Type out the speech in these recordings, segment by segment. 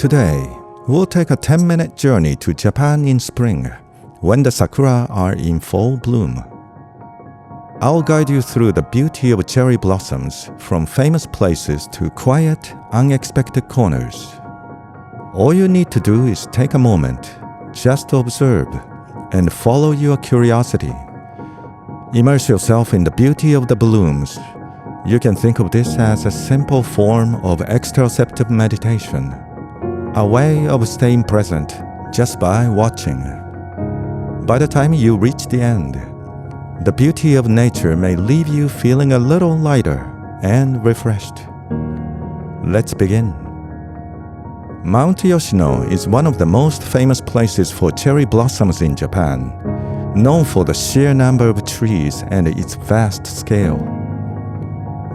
Today, we'll take a 10-minute journey to Japan in spring, when the sakura are in full bloom. I'll guide you through the beauty of cherry blossoms, from famous places to quiet, unexpected corners. All you need to do is take a moment, just to observe, and follow your curiosity. Immerse yourself in the beauty of the blooms. You can think of this as a simple form of exteroceptive meditation, a way of staying present just by watching. By the time you reach the end, the beauty of nature may leave you feeling a little lighter and refreshed. Let's begin. Mount Yoshino is one of the most famous places for cherry blossoms in Japan, known for the sheer number of trees and its vast scale.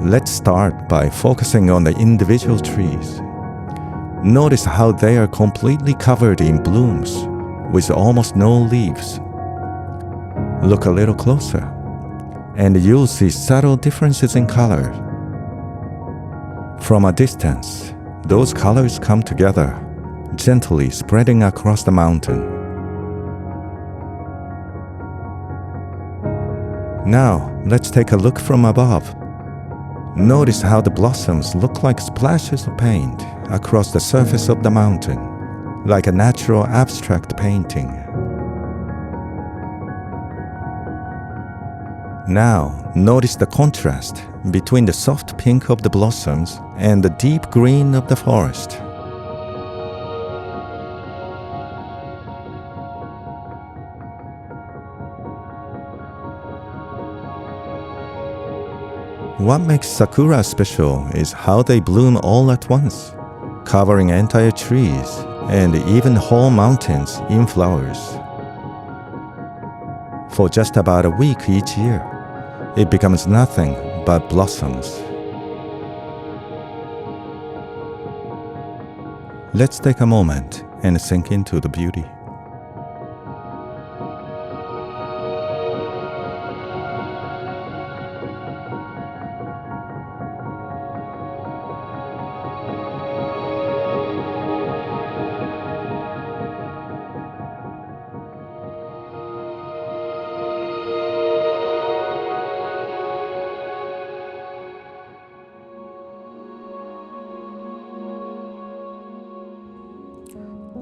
Let's start by focusing on the individual trees. Notice how they are completely covered in blooms, with almost no leaves. Look a little closer, and you'll see subtle differences in color. From a distance, those colors come together, gently spreading across the mountain. Now, let's take a look from above. Notice how the blossoms look like splashes of paint across the surface of the mountain, like a natural abstract painting. Now, notice the contrast between the soft pink of the blossoms and the deep green of the forest. What makes sakura special is how they bloom all at once, covering entire trees and even whole mountains in flowers. For just about a week each year, it becomes nothing but blossoms. Let's take a moment and sink into the beauty.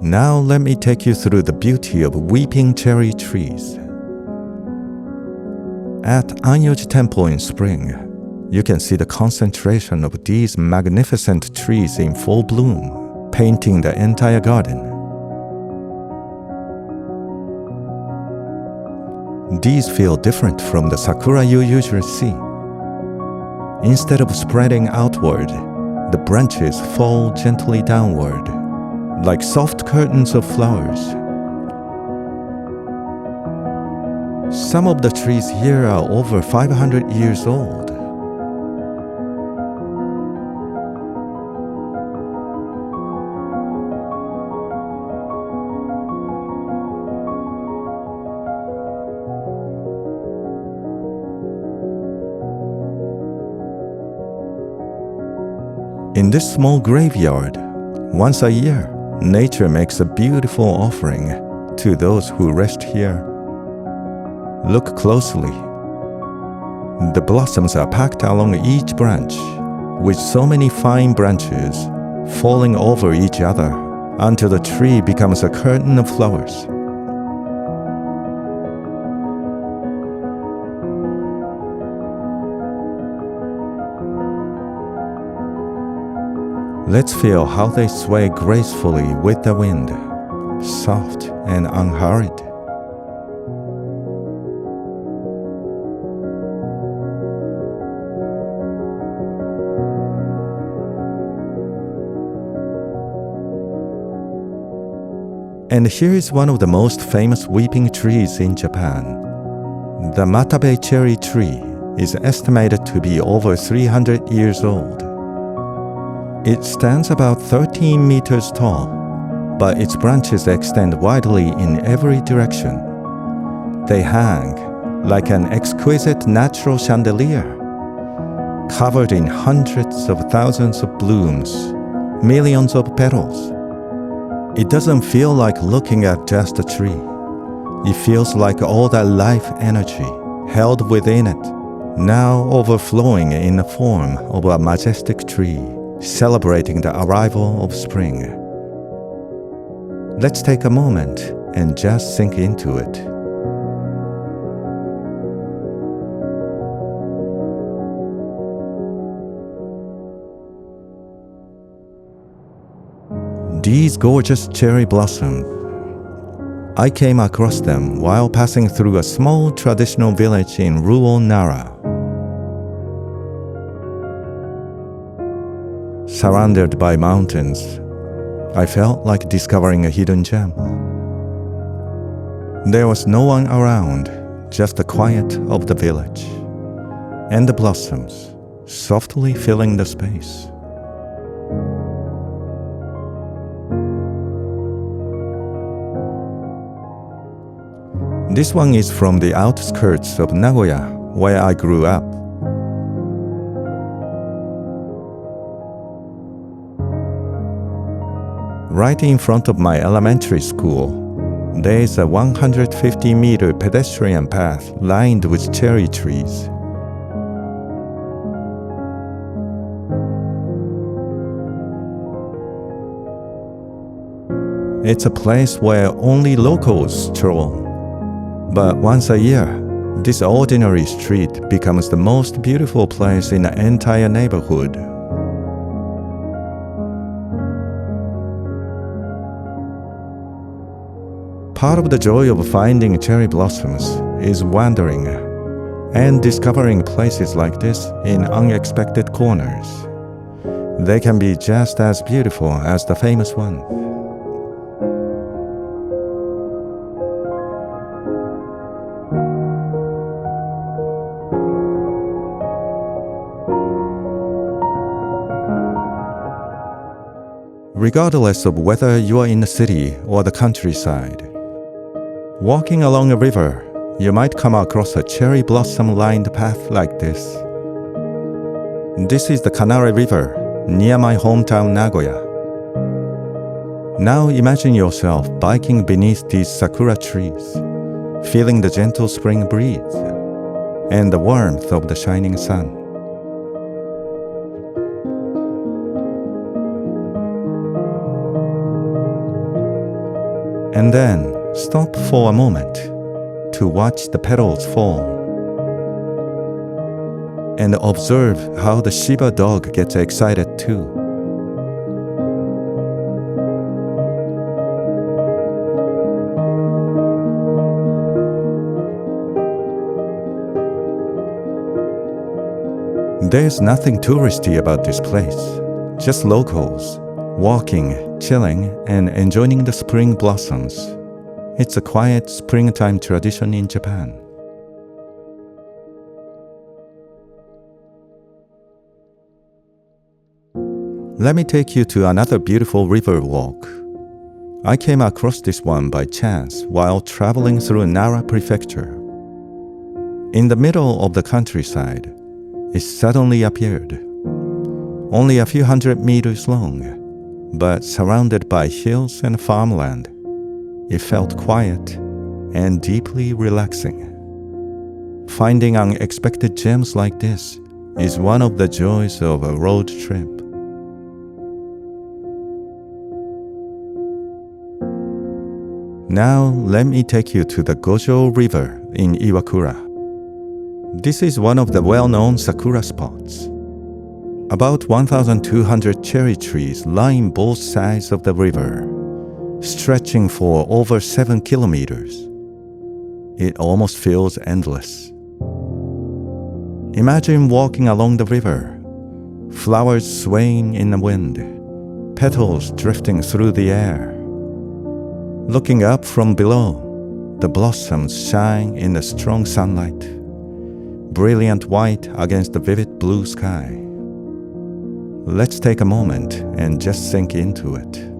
Now let me take you through the beauty of weeping cherry trees. At Anyoji Temple in spring, you can see the concentration of these magnificent trees in full bloom, painting the entire garden. These feel different from the sakura you usually see. Instead of spreading outward, the branches fall gently downward, like soft curtains of flowers. Some of the trees here are over 500 years old. In this small graveyard, once a year, nature makes a beautiful offering to those who rest here. Look closely. The blossoms are packed along each branch, with so many fine branches falling over each other until the tree becomes a curtain of flowers. Let's feel how they sway gracefully with the wind, soft and unhurried. And here is one of the most famous weeping trees in Japan. The Matabe cherry tree is estimated to be over 300 years old. It stands about 13 meters tall, but its branches extend widely in every direction. They hang like an exquisite natural chandelier, covered in hundreds of thousands of blooms, millions of petals. It doesn't feel like looking at just a tree. It feels like all that life energy held within it, now overflowing in the form of a majestic tree, celebrating the arrival of spring. Let's take a moment and just sink into it. These gorgeous cherry blossoms, I came across them while passing through a small traditional village in rural Nara. Surrounded by mountains, I felt like discovering a hidden gem. There was no one around, just the quiet of the village, and the blossoms softly filling the space. This one is from the outskirts of Nagoya, where I grew up. Right in front of my elementary school, there is a 150-meter pedestrian path lined with cherry trees. It's a place where only locals stroll. But once a year, this ordinary street becomes the most beautiful place in the entire neighborhood. Part of the joy of finding cherry blossoms is wandering and discovering places like this in unexpected corners. They can be just as beautiful as the famous one. Regardless of whether you are in the city or the countryside, walking along a river, you might come across a cherry blossom-lined path like this. This is the Nara River near my hometown Nagoya. Now imagine yourself biking beneath these sakura trees, feeling the gentle spring breeze and the warmth of the shining sun. And then stop for a moment to watch the petals fall and observe how the Shiba dog gets excited too. There's nothing touristy about this place, just locals walking, chilling, and enjoying the spring blossoms. It's a quiet springtime tradition in Japan. Let me take you to another beautiful river walk. I came across this one by chance while traveling through Nara Prefecture. In the middle of the countryside, it suddenly appeared. Only a few hundred meters long, but surrounded by hills and farmland, it felt quiet and deeply relaxing. Finding unexpected gems like this is one of the joys of a road trip. Now let me take you to the Gojo River in Iwakura. This is one of the well-known sakura spots. About 1,200 cherry trees line both sides of the river, stretching for over 7 kilometers. It almost feels endless. Imagine walking along the river, flowers swaying in the wind, petals drifting through the air. Looking up from below, the blossoms shine in the strong sunlight, brilliant white against the vivid blue sky. Let's take a moment and just sink into it.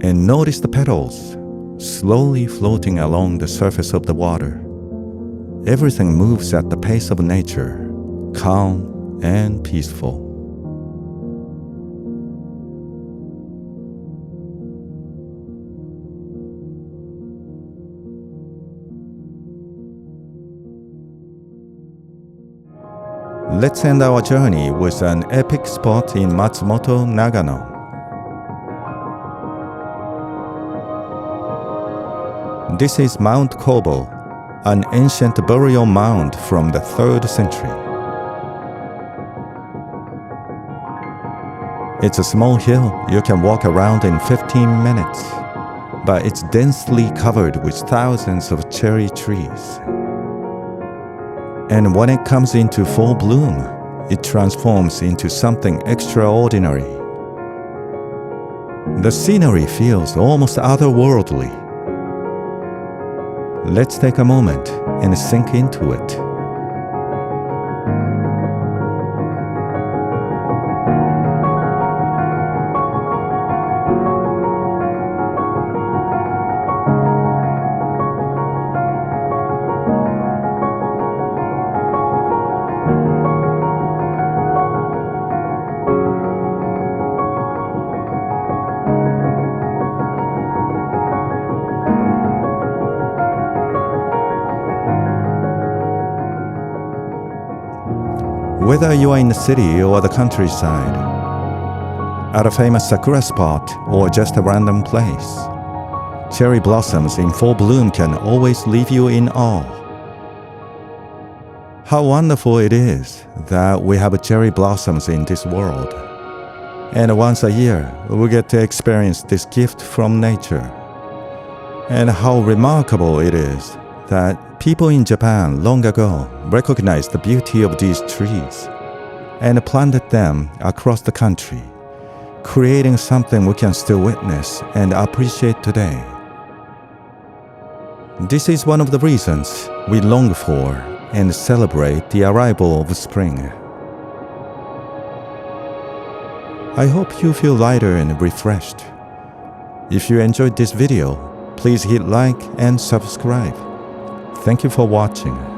and notice the petals slowly floating along the surface of the water. Everything moves at the pace of nature, calm and peaceful. Let's end our journey with an epic spot in Matsumoto, Nagano. This is Mount Kobo, an ancient burial mound from the 3rd century. It's a small hill you can walk around in 15 minutes, but it's densely covered with thousands of cherry trees. And when it comes into full bloom, it transforms into something extraordinary. The scenery feels almost otherworldly. Let's take a moment and sink into it. Whether you are in the city or the countryside, at a famous sakura spot or just a random place, cherry blossoms in full bloom can always leave you in awe. How wonderful it is that we have cherry blossoms in this world. And once a year, we get to experience this gift from nature. And how remarkable it is that people in Japan long ago recognized the beauty of these trees and planted them across the country, creating something we can still witness and appreciate today. This is one of the reasons we long for and celebrate the arrival of spring. I hope you feel lighter and refreshed. If you enjoyed this video, please hit like and subscribe. Thank you for watching.